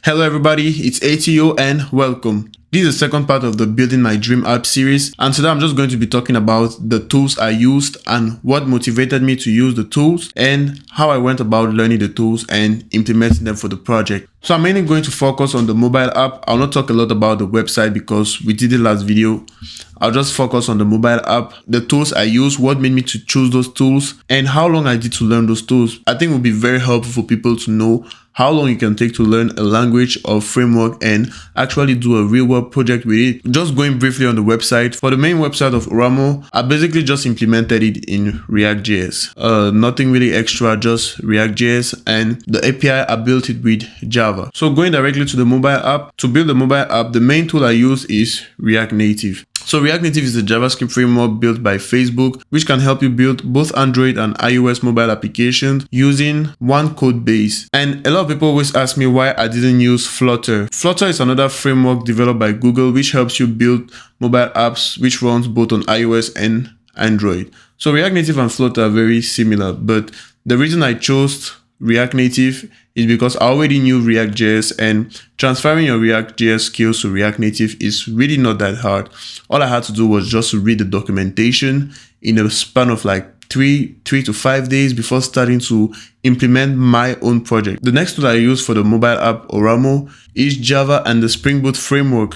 Hello everybody, it's ATO and welcome. This is the second part of the Building My Dream App series, and today I'm just going to be talking about the tools I used and what motivated me to use the tools and how I went about learning the tools and implementing them for the project. So I'm mainly going to focus on the mobile app. I'll not talk a lot about the website because we did the last video. I'll just focus on the mobile app, the tools I use, what made me to choose those tools, and how long I did to learn those tools. I think it will be very helpful for people to know how long you can take to learn a language or framework and actually do a real world project with it. Just going briefly on the website. For the main website of Oramo, I basically just implemented it in React.js. Nothing really extra, just React.js, and the API I built it with Java. So going directly to the mobile app, to build the mobile app, the main tool I use is React Native. So React Native is a JavaScript framework built by Facebook, which can help you build both Android and iOS mobile applications using one code base. And a lot of people always ask me why I didn't use Flutter. Flutter is another framework developed by Google, which helps you build mobile apps, which runs both on iOS and Android. So React Native and Flutter are very similar, but the reason I chose React Native is because I already knew React.js, and transferring your React.js skills to React Native is really not that hard. All I had to do was just to read the documentation in a span of like 3 to 5 days before starting to implement my own project. The next tool I use for the mobile app Oramo is Java and the Spring Boot framework.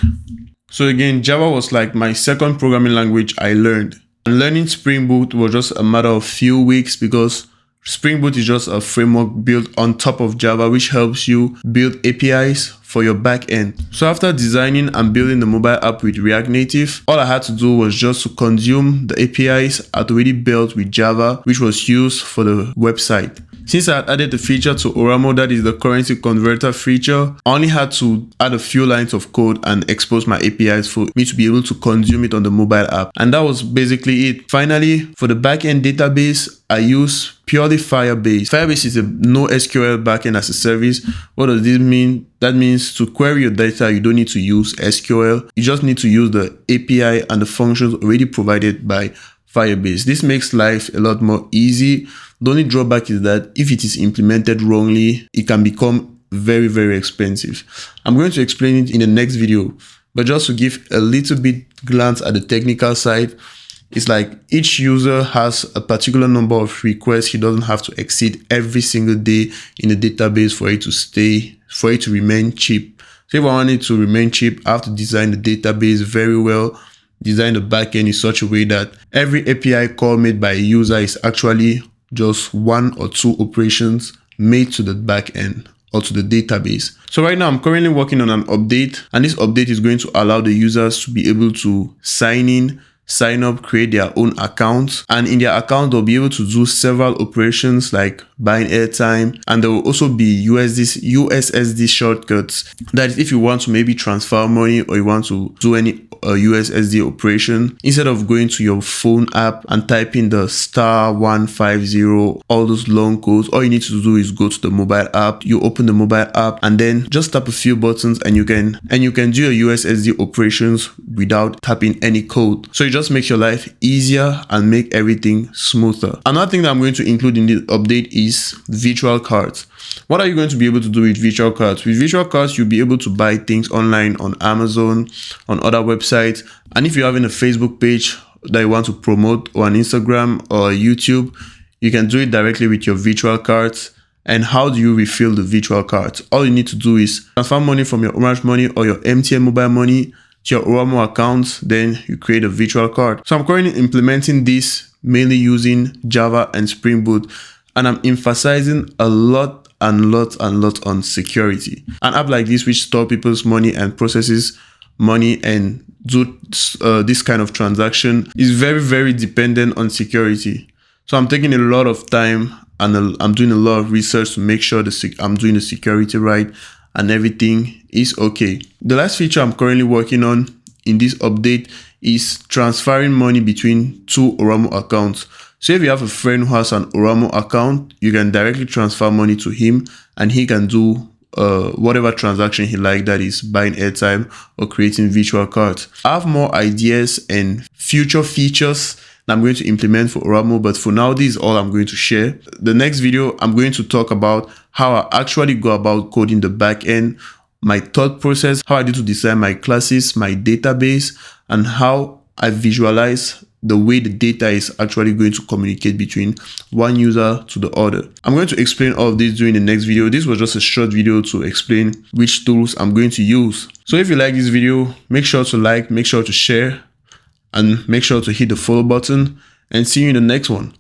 So again, Java was like my second programming language I learned. And learning Spring Boot was just a matter of few weeks because Spring Boot is just a framework built on top of Java, which helps you build APIs for your backend. So after designing and building the mobile app with React Native, all I had to do was just to consume the APIs I'd already built with Java, which was used for the website. Since I had added the feature to Oramo, that is the currency converter feature, I only had to add a few lines of code and expose my APIs for me to be able to consume it on the mobile app. And that was basically it. Finally, for the backend database, I use purely Firebase. Firebase is a NoSQL backend as a service. What does this mean? That means to query your data, you don't need to use SQL. You just need to use the API and the functions already provided by Firebase. This makes life a lot more easy. The only drawback is that if it is implemented wrongly, it can become very, very expensive. I'm going to explain it in the next video, but just to give a little bit glance at the technical side, it's like each user has a particular number of requests he doesn't have to exceed every single day in the database for it to remain cheap. So if I want it to remain cheap, I have to design the database very well, design the backend in such a way that every API call made by a user is actually just one or two operations made to the backend or to the database. So right now I'm currently working on an update, and this update is going to allow the users to be able to sign in, sign up, create their own accounts, and in their account they'll be able to do several operations like buying airtime, and there will also be USSD shortcuts. That is, if you want to maybe transfer money or you want to do any USSD operation, instead of going to your phone app and typing the *150, all those long codes, all you need to do is go to the mobile app. You open the mobile app and then just tap a few buttons and you can do your USSD operations without tapping any code. So it just makes your life easier and make everything smoother. Another thing that I'm going to include in this update is virtual cards. What are you going to be able to do with virtual cards? With virtual cards, you'll be able to buy things online on Amazon, on other websites. And if you're having a Facebook page that you want to promote, or an Instagram or YouTube, you can do it directly with your virtual cards. And how do you refill the virtual cards? All you need to do is transfer money from your Orange Money or your MTN mobile money to your Oramo account, then you create a virtual card. So I'm currently implementing this mainly using Java and Spring Boot, and I'm emphasizing a lot on security. An app like this, which stores people's money and processes money and do this kind of transaction, is very, very dependent on security. So I'm taking a lot of time and I'm doing a lot of research to make sure I'm doing the security right and everything is okay. The last feature I'm currently working on in this update is transferring money between two Oramo accounts. So if you have a friend who has an Oramo account, you can directly transfer money to him and he can do whatever transaction he likes, that is buying airtime or creating virtual cards. I have more ideas and future features that I'm going to implement for Oramo, but for now, this is all I'm going to share. The next video, I'm going to talk about how I actually go about coding the backend my thought process, how I did to design my classes, my database, and how I visualize the way the data is actually going to communicate between one user to the other. I'm going to explain all of this during the next video. This was just a short video to explain which tools I'm going to use. So if you like this video, make sure to like, make sure to share, and make sure to hit the follow button, and see you in the next one.